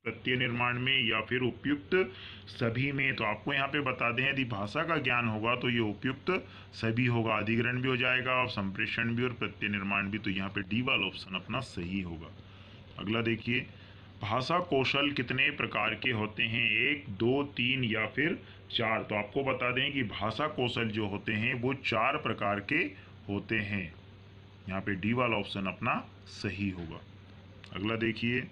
प्रत्यय निर्माण में या फिर उपयुक्त सभी में। तो आपको यहाँ पे बता दें, यदि भाषा का ज्ञान होगा तो ये उपयुक्त सभी होगा, अधिग्रहण भी हो जाएगा और संप्रेषण भी और प्रत्यय निर्माण भी। तो यहाँ पे डी वाला ऑप्शन अपना सही होगा। अगला देखिए, भाषा कौशल कितने प्रकार के होते हैं? 1, 2, 3 या फिर 4? तो आपको बता दें कि भाषा कौशल जो होते हैं वो 4 प्रकार के होते हैं। यहाँ पे डी वाला ऑप्शन अपना सही होगा। अगला देखिए,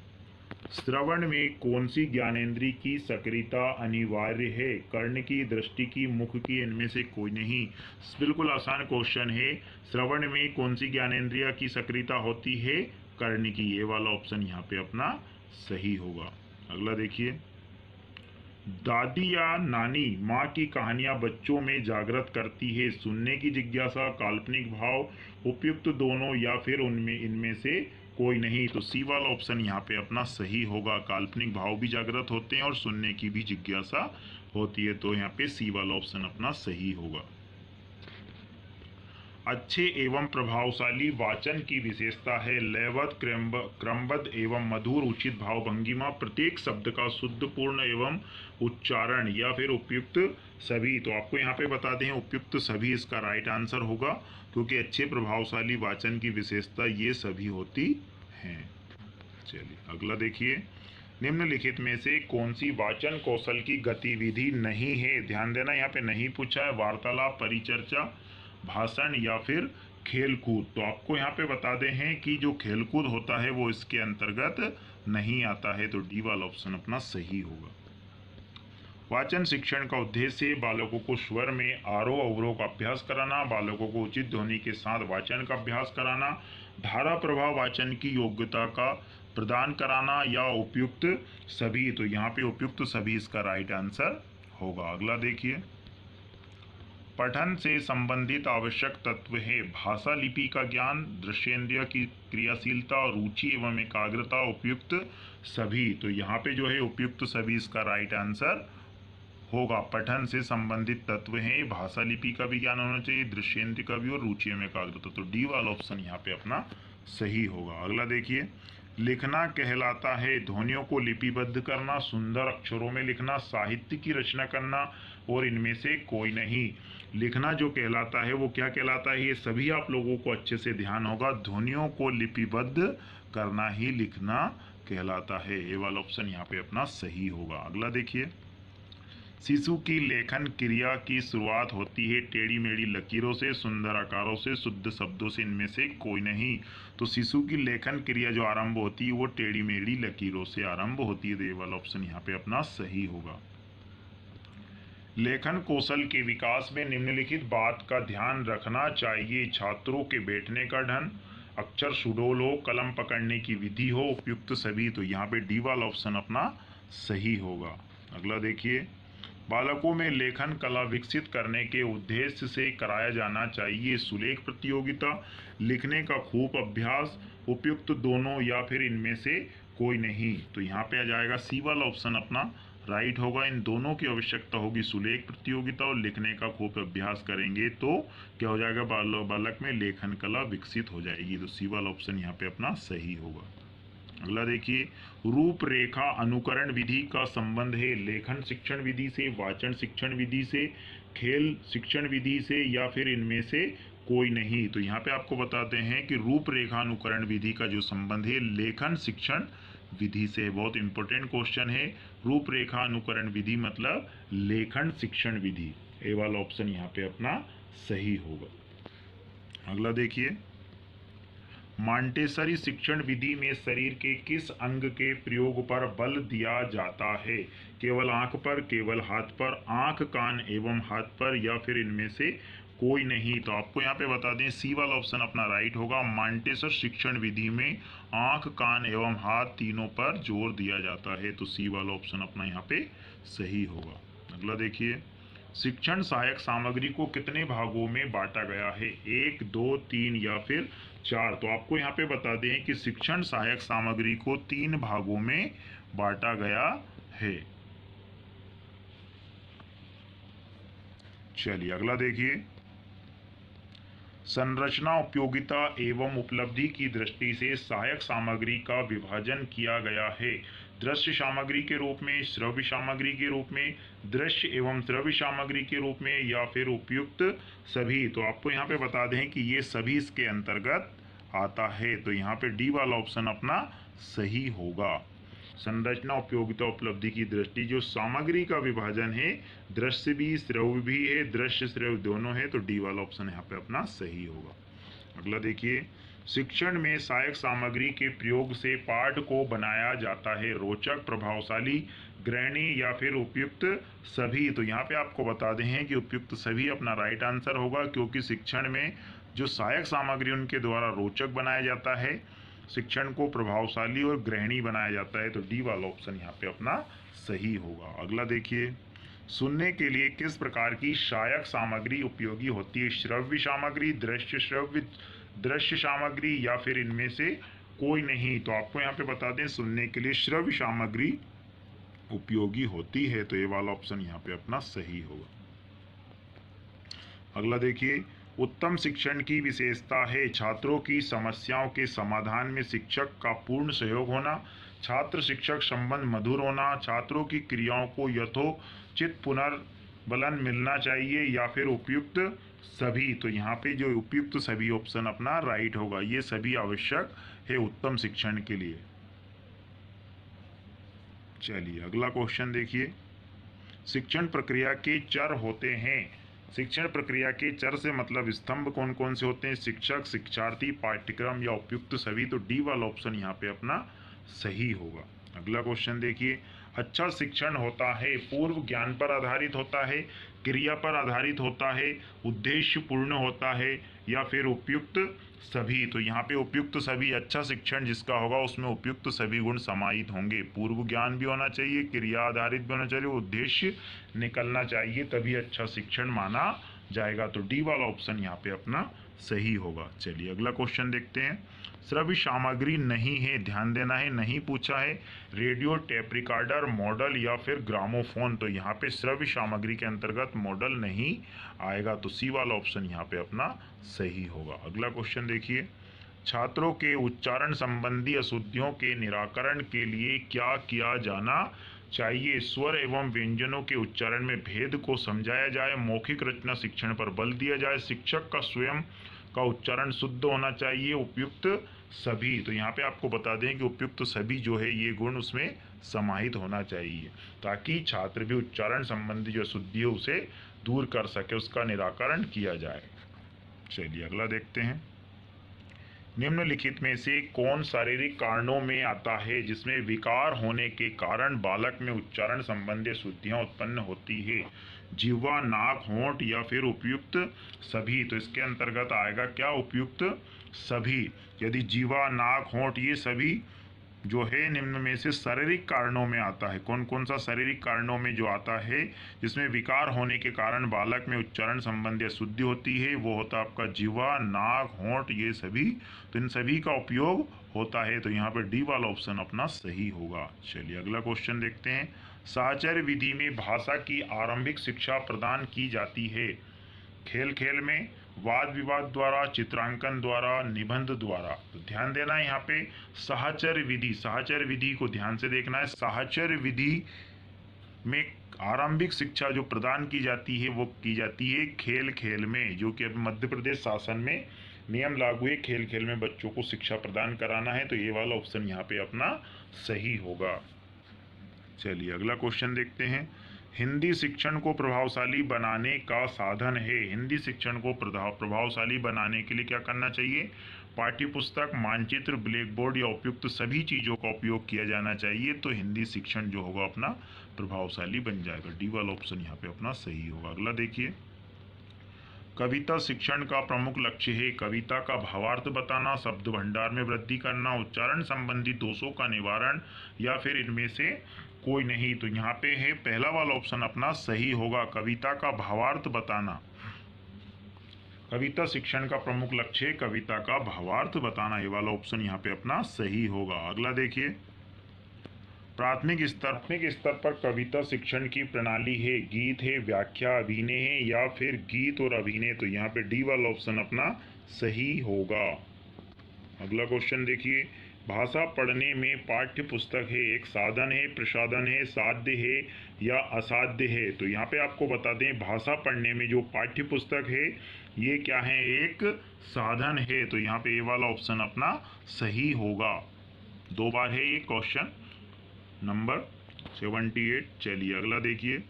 श्रवण में कौन सी ज्ञानेंद्री की सक्रियता अनिवार्य है? कर्ण की, दृष्टि की, मुख की, इनमें से कोई नहीं। बिल्कुल आसान क्वेश्चन है। श्रवण में कौन सी ज्ञानेंद्रिया की सक्रियता होती है? कर्ण की। ये वाला ऑप्शन यहाँ पे अपना सही होगा। अगला देखिए, दादी या नानी माँ की कहानियां बच्चों में जागृत करती है। सुनने की जिज्ञासा, काल्पनिक भाव, उपयुक्त दोनों या फिर उनमें इनमें से कोई नहीं। तो सी वाला ऑप्शन यहाँ पे अपना सही होगा। काल्पनिक भाव भी जागृत होते हैं और सुनने की भी जिज्ञासा होती है। तो यहाँ पे सी वाला ऑप्शन अपना सही होगा। अच्छे एवं प्रभावशाली वाचन की विशेषता है लयबद्ध, क्रमबद्ध एवं मधुर उचित भाव भंगिमा, प्रत्येक शब्द का शुद्ध, पूर्ण एवं उच्चारण या फिर उपयुक्त सभी। तो आपको यहाँ पे बता दें, उपयुक्त सभी इसका राइट आंसर होगा, क्योंकि अच्छे प्रभावशाली वाचन की विशेषता ये सभी होती हैं। चलिए अगला देखिए, निम्नलिखित में से कौन सी वाचन कौशल की गतिविधि नहीं है? ध्यान देना, यहाँ पे नहीं पूछा है वार्तालाप, परिचर्चा, भाषण या फिर खेलकूद। तो आपको यहाँ पे बता दें हैं कि जो खेलकूद होता है वो इसके अंतर्गत नहीं आता है। तो डी वाला ऑप्शन अपना सही होगा। वाचन शिक्षण का उद्देश्य बालकों को स्वर में आरोह अवरोह का अभ्यास कराना, बालकों को उचित ध्वनि के साथ वाचन का अभ्यास कराना, धारा प्रवाह वाचन की योग्यता का प्रदान कराना या उपयुक्त सभी। तो यहाँ पे उपयुक्त सभी इसका राइट आंसर होगा। अगला देखिए, पठन से संबंधित आवश्यक तत्व है भाषा लिपि का ज्ञान, दृश्येंद्रिय की क्रियाशीलता, रुचि एवं एकाग्रता, उपयुक्त सभी। तो यहाँ पे जो है उपयुक्त सभी इसका राइट आंसर होगा। पठन से संबंधित तत्व हैं, भाषा लिपि का भी ज्ञान होना चाहिए, दृश्येंद्रिय का भी और रुचि में एकाग्रता। तो डी वाला ऑप्शन यहाँ पे अपना सही होगा। अगला देखिए, लिखना कहलाता है ध्वनियों को लिपिबद्ध करना, सुंदर अक्षरों में लिखना, साहित्य की रचना करना और इनमें से कोई नहीं। लिखना जो कहलाता है वो क्या कहलाता है? ये सभी आप लोगों को अच्छे से ध्यान होगा। ध्वनियों को लिपिबद्ध करना ही लिखना कहलाता है। ये वाला ऑप्शन यहाँ पे अपना सही होगा। अगला देखिए, शिशु की लेखन क्रिया की शुरुआत होती है टेढ़ी मेढ़ी लकीरों से, सुंदर आकारों से, शुद्ध शब्दों से, इनमें से कोई नहीं। तो शिशु की लेखन क्रिया जो आरंभ होती है वो टेढ़ी मेढ़ी लकीरों से आरंभ होती है। तो ये वाला ऑप्शन यहाँ पे अपना सही होगा। लेखन कौशल के विकास में निम्नलिखित बात का ध्यान रखना चाहिए: छात्रों के बैठने का ढंग, अक्षर सुडौल हो, कलम पकड़ने की विधि हो, उपयुक्त सभी। तो यहाँ पे डी वाला ऑप्शन अपना सही होगा। अगला देखिए, बालकों में लेखन कला विकसित करने के उद्देश्य से कराया जाना चाहिए सुलेख प्रतियोगिता, लिखने का खूब अभ्यास, उपयुक्त दोनों या फिर इनमें से कोई नहीं। तो यहाँ पे आ जाएगा सी वाला ऑप्शन अपना राइट होगा। इन दोनों की आवश्यकता होगी, सुलेख प्रतियोगिता और लिखने का खूब अभ्यास करेंगे तो क्या हो जाएगा, बालक में लेखन कला विकसित हो जाएगी। तो सी वाला ऑप्शन यहाँ पे अपना सही होगा। अगला देखिए, रूपरेखा अनुकरण विधि का संबंध है लेखन शिक्षण विधि से, वाचन शिक्षण विधि से, खेल शिक्षण विधि से या फिर इनमें से कोई नहीं। तो यहाँ पे आपको बताते हैं कि रूपरेखा अनुकरण विधि का जो संबंध है लेखन शिक्षण विधि से। बहुत इंपॉर्टेंट क्वेश्चन है। रूपरेखा अनुकरण विधि मतलब लेखन शिक्षण विधि। ए वाला ऑप्शन यहाँ पे अपना सही होगा। अगला देखिए, मॉन्टेसरी शिक्षण विधि में शरीर के किस अंग के प्रयोग पर बल दिया जाता है? केवल आंख पर, केवल हाथ पर, आंख, कान एवं हाथ पर या फिर इनमें से कोई नहीं। तो आपको यहाँ पे बता दें सी वाला ऑप्शन अपना राइट होगा। मॉन्टेसर शिक्षण विधि में आंख, कान एवं हाथ तीनों पर जोर दिया जाता है। तो सी वाला ऑप्शन अपना यहाँ पे सही होगा। अगला देखिए, शिक्षण सहायक सामग्री को कितने भागों में बांटा गया है? 1, 2, 3 या फिर 4? तो आपको यहाँ पे बता दें कि शिक्षण सहायक सामग्री को 3 भागों में बांटा गया है। चलिए अगला देखिए, संरचना, उपयोगिता एवं उपलब्धि की दृष्टि से सहायक सामग्री का विभाजन किया गया है। दृश्य सामग्री के रूप में, श्रव्य सामग्री के रूप में, दृश्य एवं श्रव्य सामग्री के रूप में, या फिर उपयुक्त सभी। तो आपको यहाँ पे बता दें कि ये सभी इसके अंतर्गत आता है, तो यहाँ पे डी वाला ऑप्शन अपना सही होगा। संरचना, उपयोगिता, उपलब्धि की दृष्टि, जो सामग्री का विभाजन है, दृश्य भी श्रव्य भी है, दृश्य श्रव्य दोनों है, तो डी वाला ऑप्शन यहाँ पे अपना सही होगा। अगला देखिए, शिक्षण में सहायक सामग्री के प्रयोग से पाठ को बनाया जाता है रोचक, प्रभावशाली, ग्रहणी या फिर उपयुक्त सभी। तो यहाँ पे आपको बता दें कि उपयुक्त सभी अपना राइट आंसर होगा, क्योंकि शिक्षण में जो सहायक सामग्री उनके द्वारा रोचक बनाया जाता है, शिक्षण को प्रभावशाली और ग्रहणी बनाया जाता है, तो डी वाला ऑप्शन यहाँ पे अपना सही होगा। अगला देखिए, सुनने के लिए किस प्रकार की सहायक सामग्री उपयोगी होती है? श्रव्य सामग्री, दृश्य सामग्री, या फिर इनमें से कोई नहीं। तो आपको यहाँ पे बता दें, सुनने के लिए श्रव्य सामग्री उपयोगी होती है, तो ये वाला ऑप्शन यहाँ पे अपना सही होगा। अगला देखिए, उत्तम शिक्षण की विशेषता है छात्रों की समस्याओं के समाधान में शिक्षक का पूर्ण सहयोग होना, छात्र शिक्षक संबंध मधुर होना, छात्रों की क्रियाओं को यथोचित पुनर्बलन मिलना चाहिए, या फिर उपयुक्त सभी। तो यहाँ पे जो उपयुक्त सभी ऑप्शन अपना राइट होगा, ये सभी आवश्यक है उत्तम शिक्षण के लिए। चलिए अगला क्वेश्चन देखिए, शिक्षण प्रक्रिया के चर होते हैं। शिक्षण प्रक्रिया के चर से मतलब स्तंभ कौन कौन से होते हैं? शिक्षक, शिक्षार्थी, पाठ्यक्रम, या उपयुक्त सभी। तो डी वाला ऑप्शन यहाँ पे अपना सही होगा। अगला क्वेश्चन देखिए, अच्छा शिक्षण होता है पूर्व ज्ञान पर आधारित होता है, क्रिया पर आधारित होता है, उद्देश्य पूर्ण होता है, या फिर उपयुक्त सभी। तो यहाँ पे उपयुक्त सभी, अच्छा शिक्षण जिसका होगा उसमें उपयुक्त सभी गुण समाहित होंगे। पूर्व ज्ञान भी होना चाहिए, क्रिया आधारित भी होना चाहिए, उद्देश्य निकलना चाहिए, तभी अच्छा शिक्षण माना जाएगा। तो डी वाला ऑप्शन यहाँ पे अपना सही होगा। चलिए अगला क्वेश्चन देखते हैं, श्रव्य सामग्री नहीं है, ध्यान देना है, नहीं पूछा है, रेडियो, टेप रिकॉर्डर, मॉडल, या फिर ग्रामोफोन। तो यहाँ पे श्रव्य सामग्री के अंतर्गत मॉडल नहीं आएगा, तो सी वाला ऑप्शन यहाँ पे अपना सही होगा। अगला क्वेश्चन देखिए, छात्रों के उच्चारण संबंधी अशुद्धियों के निराकरण के लिए क्या किया जाना चाहिए? स्वर एवं व्यंजनों के उच्चारण में भेद को समझाया जाए, मौखिक रचना शिक्षण पर बल दिया जाए, शिक्षक का स्वयं का उच्चारण शुद्ध होना चाहिए, उपयुक्त सभी। तो यहाँ पे आपको बता दें कि उपयुक्त सभी जो है ये गुण उसमें समाहित होना चाहिए, ताकि छात्र भी उच्चारण संबंधी जो अशुद्धि है उसे दूर कर सके, उसका निराकरण किया जाए। चलिए अगला देखते हैं, निम्नलिखित में से कौन शारीरिक कारणों में आता है जिसमें विकार होने के कारण बालक में उच्चारण संबंधी अशुद्धियां उत्पन्न होती है? जिह्वा, नाक, होंठ, या फिर उपयुक्त सभी। तो इसके अंतर्गत आएगा क्या? उपयुक्त सभी। यदि जिह्वा, नाक, होंठ ये सभी जो है निम्न में से शारीरिक कारणों में आता है। कौन कौन सा शारीरिक कारणों में जो आता है जिसमें विकार होने के कारण बालक में उच्चारण संबंधी अशुद्धि होती है? वो होता है आपका जिह्वा, नाक, होंठ, ये सभी। तो इन सभी का उपयोग होता है, तो यहाँ पर डी वाला ऑप्शन अपना सही होगा। चलिए अगला क्वेश्चन देखते हैं, साहचर्य विधि में भाषा की आरंभिक शिक्षा प्रदान की जाती है खेल खेल में, वाद विवाद द्वारा, चित्रांकन द्वारा, निबंध द्वारा। तो ध्यान देना है यहाँ पे साहचर्य विधि, साहचर्य विधि को ध्यान से देखना है। साहचर्य विधि में आरंभिक शिक्षा जो प्रदान की जाती है वो की जाती है खेल खेल में, जो कि अब मध्य प्रदेश शासन में नियम लागू है, खेल खेल में बच्चों को शिक्षा प्रदान कराना है, तो ये वाला ऑप्शन यहाँ पे अपना सही होगा। चलिए अगला क्वेश्चन देखते हैं, हिंदी शिक्षण को प्रभावशाली बनाने का साधन है। हिंदी शिक्षण को प्रभावशाली बनाने के लिए क्या करना चाहिए? पाठ्यपुस्तक, मानचित्र, ब्लैक बोर्ड, या उपयुक्त सभी चीज़ों का उपयोग किया जाना चाहिए, तो हिंदी शिक्षण जो होगा अपना प्रभावशाली बन जाएगा। डी वाला ऑप्शन यहाँ पे अपना सही होगा। अगला देखिए, कविता शिक्षण का प्रमुख लक्ष्य है कविता का भावार्थ बताना, शब्द भंडार में वृद्धि करना, उच्चारण संबंधी दोषों का निवारण, या फिर इनमें से कोई नहीं। तो यहाँ पे है पहला वाला ऑप्शन अपना सही होगा, कविता का भावार्थ बताना। कविता शिक्षण का प्रमुख लक्ष्य है कविता का भावार्थ बताना, ये वाला ऑप्शन यहाँ पे अपना सही होगा। अगला देखिए, प्राथमिक स्तर पर कविता शिक्षण की प्रणाली है गीत है, व्याख्या, अभिनय है, या फिर गीत और अभिनय। तो यहाँ पे डी वाला ऑप्शन अपना सही होगा। अगला क्वेश्चन देखिए, भाषा पढ़ने में पाठ्य पुस्तक है एक साधन है, प्रसाधन है, साध्य है या असाध्य है? तो यहाँ पे आपको बता दें, भाषा पढ़ने में जो पाठ्य पुस्तक है ये क्या है, एक साधन है। तो यहाँ पे ये वाला ऑप्शन अपना सही होगा। 2 बार है ये क्वेश्चन नंबर 78। चलिए अगला देखिए,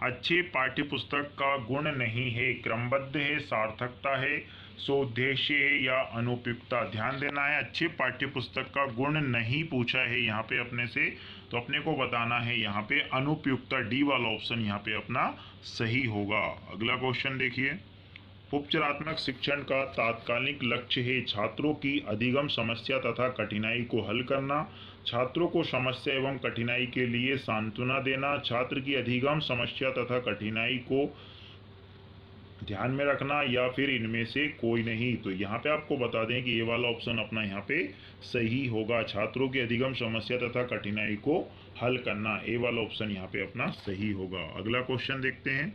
अच्छे पाठ्य पुस्तक का गुण नहीं है, क्रमबद्ध है, सार्थकता है, सोद्देश्य है या अनुपयुक्तता? ध्यान देना है, अच्छे पाठ्य पुस्तक का गुण नहीं पूछा है यहाँ पे अपने से, तो अपने को बताना है यहाँ पे अनुपयुक्तता। डी वाला ऑप्शन यहाँ पे अपना सही होगा। अगला क्वेश्चन देखिए, उपचारात्मक शिक्षण का तात्कालिक लक्ष्य है छात्रों की अधिगम समस्या तथा कठिनाई को हल करना, छात्रों को समस्या एवं कठिनाई के लिए सांत्वना देना, छात्र की अधिगम समस्या तथा कठिनाई को ध्यान में रखना, या फिर इनमें से कोई नहीं? तो यहाँ पे आपको बता दें कि ये वाला ऑप्शन अपना यहाँ पे सही होगा, छात्रों की अधिगम समस्या तथा कठिनाई को हल करना। ये वाला ऑप्शन यहाँ पे अपना सही होगा। अगला क्वेश्चन देखते हैं,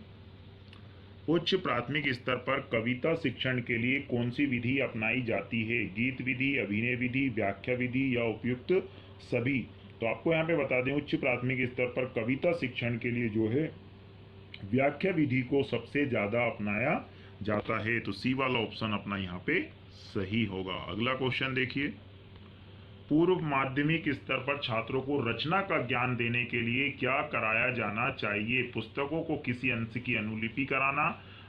उच्च प्राथमिक स्तर पर कविता शिक्षण के लिए कौन सी विधि अपनाई जाती है? गीत विधि, अभिनय विधि, व्याख्या विधि या उपयुक्त सभी? तो आपको यहाँ पे बता दें, उच्च प्राथमिक स्तर पर कविता शिक्षण के लिए जो है व्याख्या विधि को सबसे ज़्यादा अपनाया जाता है। तो सी वाला ऑप्शन अपना यहाँ पे सही होगा। अगला क्वेश्चन देखिए, पूर्व माध्यमिक स्तर पर छात्रों को रचना का ज्ञान देने के लिए क्या कराया जाना चाहिए? पुस्तकों को किसी अंश की अनुलिपि कराना,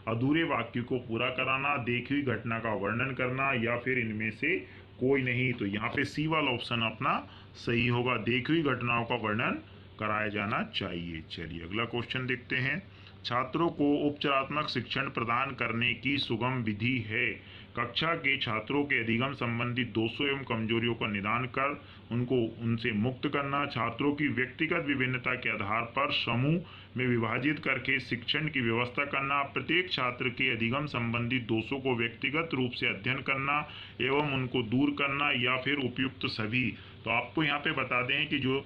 अधूरे वाक्य को पूरा कराना, देखी हुई घटना का वर्णन करना, या फिर इनमें से कोई नहीं? तो यहाँ पे सी वाला ऑप्शन अपना सही होगा, देखी हुई घटनाओं का वर्णन कराया जाना चाहिए। चलिए अगला क्वेश्चन देखते हैं, छात्रों को उपचारात्मक शिक्षण प्रदान करने की सुगम विधि है? कक्षा के छात्रों के अधिगम संबंधी दोषों एवं कमजोरियों का निदान कर उनको उनसे मुक्त करना, छात्रों की व्यक्तिगत विभिन्नता के आधार पर समूह में विभाजित करके शिक्षण की व्यवस्था करना, प्रत्येक छात्र के अधिगम संबंधी दोषों को व्यक्तिगत रूप से अध्ययन करना एवं उनको दूर करना, या फिर उपयुक्त सभी? तो आपको यहाँ पे बता दें कि जो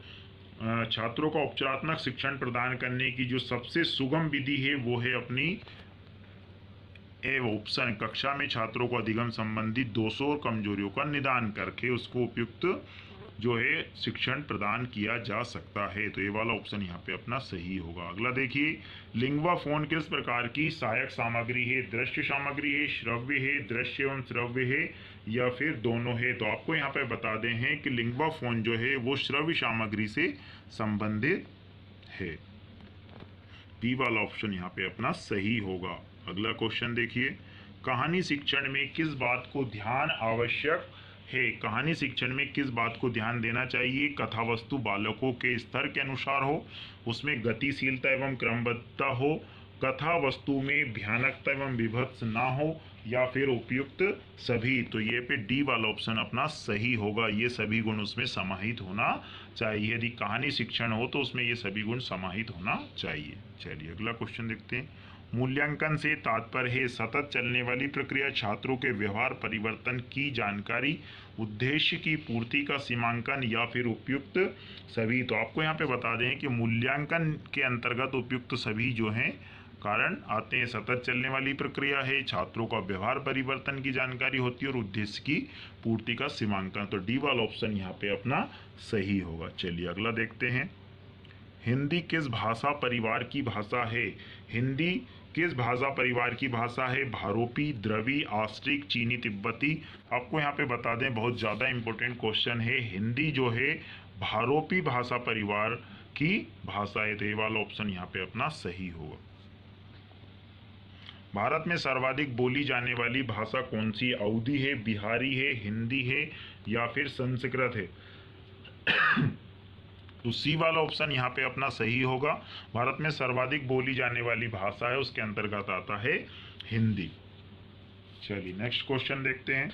छात्रों का उपचारात्मक शिक्षण प्रदान करने की जो सबसे सुगम विधि है वो है अपनी ए ऑप्शन, कक्षा में छात्रों को अधिगम संबंधी दोषों और कमजोरियों का निदान करके उसको उपयुक्त जो है शिक्षण प्रदान किया जा सकता है। तो ये वाला ऑप्शन यहाँ पे अपना सही होगा। अगला देखिए, लिंगवा फोन किस प्रकार की सहायक सामग्री है? दृश्य सामग्री है, श्रव्य है, दृश्य एवं श्रव्य है, या फिर दोनों है? तो आपको यहाँ पे बता दें हैं कि लिंगवा फोन जो है वो श्रव्य सामग्री से संबंधित है। बी वाला ऑप्शन यहाँ पे अपना सही होगा। अगला क्वेश्चन देखिए, कहानी शिक्षण में किस बात को ध्यान आवश्यक है? कहानी शिक्षण में किस बात को ध्यान देना चाहिए? कथा वस्तु बालकों के स्तर के अनुसार हो, उसमें गतिशीलता एवं क्रमबद्धता हो, कथा वस्तु में भयानकता एवं विभत्स ना हो, या फिर उपयुक्त सभी? तो ये पे डी वाला ऑप्शन अपना सही होगा, ये सभी गुण उसमें समाहित होना चाहिए। यदि कहानी शिक्षण हो तो उसमें ये सभी गुण समाहित होना चाहिए। चलिए अगला क्वेश्चन देखते हैं, मूल्यांकन से तात्पर्य है सतत चलने वाली प्रक्रिया, छात्रों के व्यवहार परिवर्तन की जानकारी, उद्देश्य की पूर्ति का सीमांकन, या फिर उपयुक्त सभी? तो आपको यहाँ पे बता दें कि मूल्यांकन के अंतर्गत उपयुक्त सभी जो हैं कारण आते हैं। सतत चलने वाली प्रक्रिया है, छात्रों का व्यवहार परिवर्तन की जानकारी होती है, और उद्देश्य की पूर्ति का सीमांकन। तो डी वाला ऑप्शन यहाँ पे अपना सही होगा। चलिए अगला देखते हैं, हिंदी किस भाषा परिवार की भाषा है? हिंदी किस भाषा परिवार की भाषा है? भारोपी, द्रवी, आस्ट्रिक, चीनी, तिब्बती? आपको यहाँ पे बता दें, बहुत ज़्यादा इंपॉर्टेंट क्वेश्चन है, हिंदी जो है भारोपी भाषा परिवार की भाषा है। तो ये वाला ऑप्शन यहाँ पे अपना सही होगा। भारत में सर्वाधिक बोली जाने वाली भाषा कौन सी? अवधी है, बिहारी है, हिंदी है, या फिर संस्कृत है? तो सी वाला ऑप्शन यहाँ पे अपना सही होगा। भारत में सर्वाधिक बोली जाने वाली भाषा है उसके अंतर्गत आता है हिंदी। चलिए नेक्स्ट क्वेश्चन देखते हैं,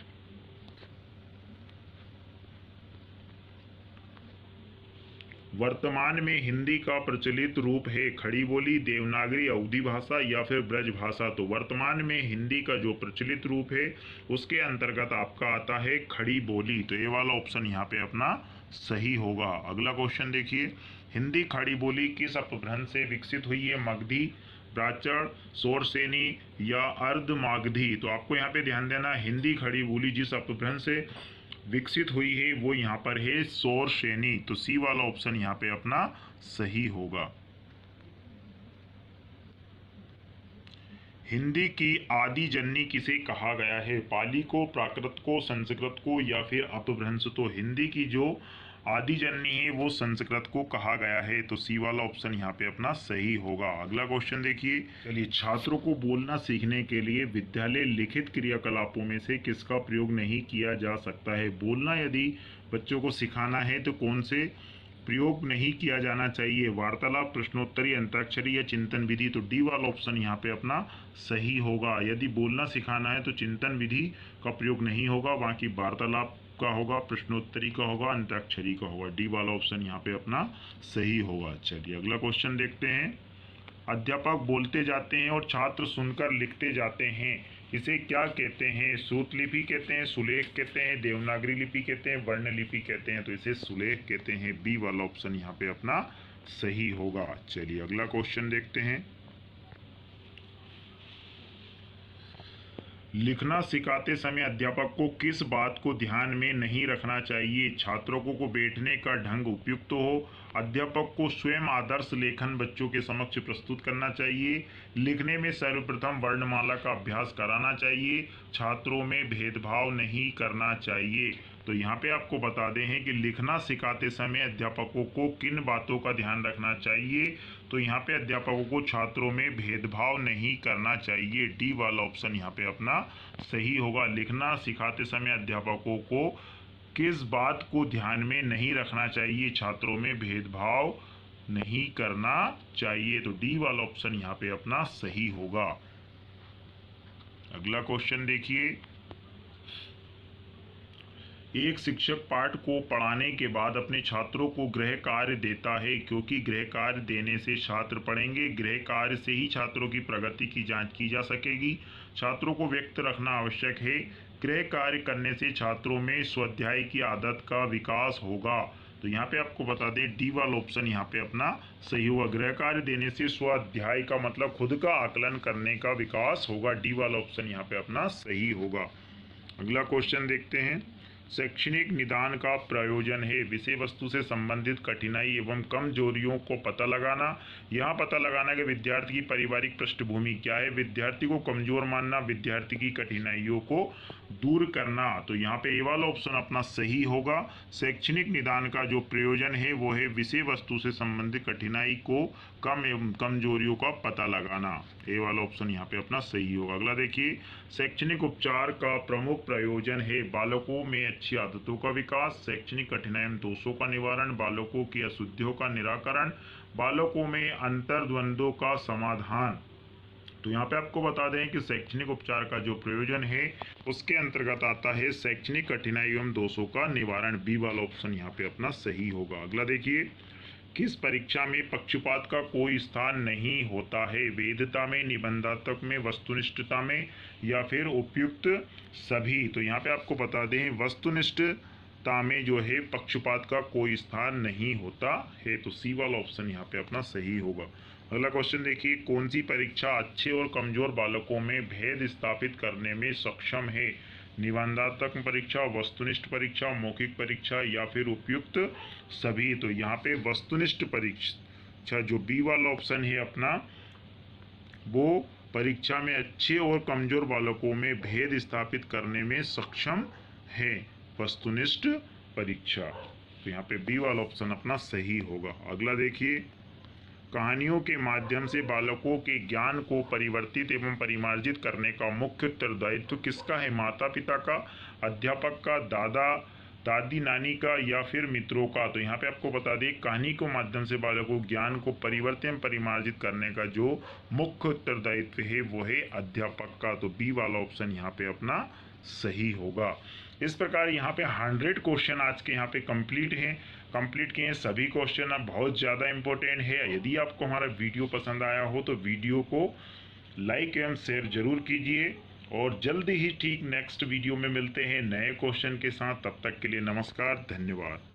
वर्तमान में हिंदी का प्रचलित रूप है खड़ी बोली, देवनागरी, अवधी भाषा, या फिर ब्रज भाषा? तो वर्तमान में हिंदी का जो प्रचलित रूप है उसके अंतर्गत आपका आता है खड़ी बोली। तो ये वाला ऑप्शन यहाँ पे अपना सही होगा। अगला क्वेश्चन देखिए, हिंदी खड़ी बोली किस अपभ्रंश से विकसित हुई है? मगधी, ब्राचड़, शोरसेनी या अर्धमागधी। तो आपको यहाँ पे ध्यान देना, हिंदी खड़ी बोली जिस अपभ्रंश से विकसित हुई है वो यहाँ पर है शोरसेनी। तो सी वाला ऑप्शन यहाँ पे अपना सही होगा। हिंदी की आदि जननी किसे कहा गया है? पाली को, प्राकृत को, संस्कृत को या फिर अपभ्रंश? तो हिंदी की जो आदि जननी है वो संस्कृत को कहा गया है। तो सी वाला ऑप्शन यहाँ पे अपना सही होगा। अगला क्वेश्चन देखिए। चलिए, छात्रों को बोलना सीखने के लिए विद्यालय लिखित क्रियाकलापों में से किसका प्रयोग नहीं किया जा सकता है? बोलना यदि बच्चों को सिखाना है तो कौन से प्रयोग नहीं किया जाना चाहिए? वार्तालाप, प्रश्नोत्तरी, अंताक्षरी या चिंतन विधि? तो डी वाला ऑप्शन यहाँ पे अपना सही होगा। यदि बोलना सिखाना है तो चिंतन विधि का प्रयोग नहीं होगा, बाकी वार्तालाप का होगा, प्रश्नोत्तरी का होगा, अंताक्षरी का होगा। डी वाला ऑप्शन यहाँ पे अपना सही होगा। चलिए अगला क्वेश्चन देखते हैं। अध्यापक बोलते जाते हैं और छात्र सुनकर लिखते जाते हैं, इसे क्या कहते हैं? श्रुतलिपि कहते हैं, सुलेख कहते हैं, देवनागरी लिपि कहते हैं, वर्णलिपि कहते हैं? तो इसे सुलेख कहते हैं। बी वाला ऑप्शन यहाँ पे अपना सही होगा। चलिए अगला क्वेश्चन देखते हैं। लिखना सिखाते समय अध्यापक को किस बात को ध्यान में नहीं रखना चाहिए? छात्रों को बैठने का ढंग उपयुक्त हो, अध्यापक को स्वयं आदर्श लेखन बच्चों के समक्ष प्रस्तुत करना चाहिए, लिखने में सर्वप्रथम वर्णमाला का अभ्यास कराना चाहिए, छात्रों में भेदभाव नहीं करना चाहिए? तो यहाँ पे आपको बता दें हैं कि लिखना सिखाते समय अध्यापकों को किन बातों का ध्यान रखना चाहिए? तो यहाँ पे अध्यापकों को छात्रों में भेदभाव नहीं करना चाहिए। डी वाला ऑप्शन यहाँ पे अपना सही होगा। लिखना सिखाते समय अध्यापकों को किस बात को ध्यान में नहीं रखना चाहिए? छात्रों में भेदभाव नहीं करना चाहिए। तो डी वाला ऑप्शन यहाँ पे अपना सही होगा। अगला क्वेश्चन देखिए। एक शिक्षक पाठ को पढ़ाने के बाद अपने छात्रों को गृह कार्य देता है, क्योंकि गृह कार्य देने से छात्र पढ़ेंगे। गृह कार्य से ही छात्रों की प्रगति की जांच की जा सकेगी। छात्रों को व्यक्त रखना आवश्यक है। गृह कार्य करने से छात्रों में स्वाध्याय की आदत का विकास होगा। तो यहाँ पे आपको बता दें डी वाला ऑप्शन यहाँ पे अपना सही होगा। गृह कार्य देने से स्वाध्याय का मतलब खुद का आकलन करने का विकास होगा। डी वाला ऑप्शन यहाँ पे अपना सही होगा। अगला क्वेश्चन देखते हैं। शैक्षणिक निदान का प्रयोजन है विषय वस्तु से संबंधित कठिनाई एवं कमजोरियों को पता लगाना। यहाँ पता लगाना कि विद्यार्थी की पारिवारिक पृष्ठभूमि क्या है, विद्यार्थी को कमजोर मानना, विद्यार्थी की कठिनाइयों को दूर करना। तो यहाँ पे ए वाला ऑप्शन अपना सही होगा। शैक्षणिक निदान का जो प्रयोजन है वो है विषय वस्तु से संबंधित कठिनाई को कम एवं कमजोरियों का पता लगाना। ए वाला ऑप्शन यहाँ पे अपना सही होगा। अगला देखिए। शैक्षणिक उपचार का प्रमुख प्रयोजन है बालकों में अच्छी आदतों का विकास, शैक्षणिक कठिनाई एवं दोषों का निवारण, बालकों की अशुद्धियों का निराकरण, बालकों में अंतर्द्वंद्वों का समाधान। तो यहाँ पे आपको बता दें कि शैक्षणिक उपचार का जो प्रयोजन है उसके अंतर्गत आता है शैक्षणिक कठिनाई एवं दोषों का निवारण। बी वाला ऑप्शन यहाँ पे अपना सही होगा। अगला देखिए। किस परीक्षा में पक्षपात का कोई स्थान नहीं होता है? वेधता में, निबंधात्मक में, वस्तुनिष्ठता में या फिर उपयुक्त सभी? तो यहाँ पे आपको बता दें वस्तुनिष्ठता में जो है पक्षपात का कोई स्थान नहीं होता है। तो सी वाला ऑप्शन यहाँ पे अपना सही होगा। अगला क्वेश्चन देखिए। कौन सी परीक्षा अच्छे और कमजोर बालकों में भेद स्थापित करने में सक्षम है? निबंधात्मक परीक्षा, वस्तुनिष्ठ परीक्षा, मौखिक परीक्षा या फिर उपयुक्त सभी? तो यहाँ पे वस्तुनिष्ठ परीक्षा जो बी वाला ऑप्शन है अपना, वो परीक्षा में अच्छे और कमजोर बालकों में भेद स्थापित करने में सक्षम है, वस्तुनिष्ठ परीक्षा। तो यहाँ पे बी वाला ऑप्शन अपना सही होगा। अगला देखिए। कहानियों के माध्यम से बालकों के ज्ञान को परिवर्तित एवं परिमार्जित करने का मुख्य उत्तरदायित्व किसका है? माता पिता का, अध्यापक का, दादा दादी नानी का या फिर मित्रों का? तो यहाँ पे आपको बता दें कहानी के माध्यम से बालकों ज्ञान को परिवर्तित एवं परिमार्जित करने का जो मुख्य उत्तरदायित्व है वो है अध्यापक का। तो बी वाला ऑप्शन यहाँ पे अपना सही होगा। इस प्रकार यहाँ पे 100 क्वेश्चन आज के यहाँ पे कंप्लीट किए हैं। सभी क्वेश्चन अब बहुत ज़्यादा इंपॉर्टेंट है। यदि आपको हमारा वीडियो पसंद आया हो तो वीडियो को लाइक एवं शेयर जरूर कीजिए और जल्दी ही ठीक नेक्स्ट वीडियो में मिलते हैं नए क्वेश्चन के साथ। तब तक के लिए नमस्कार, धन्यवाद।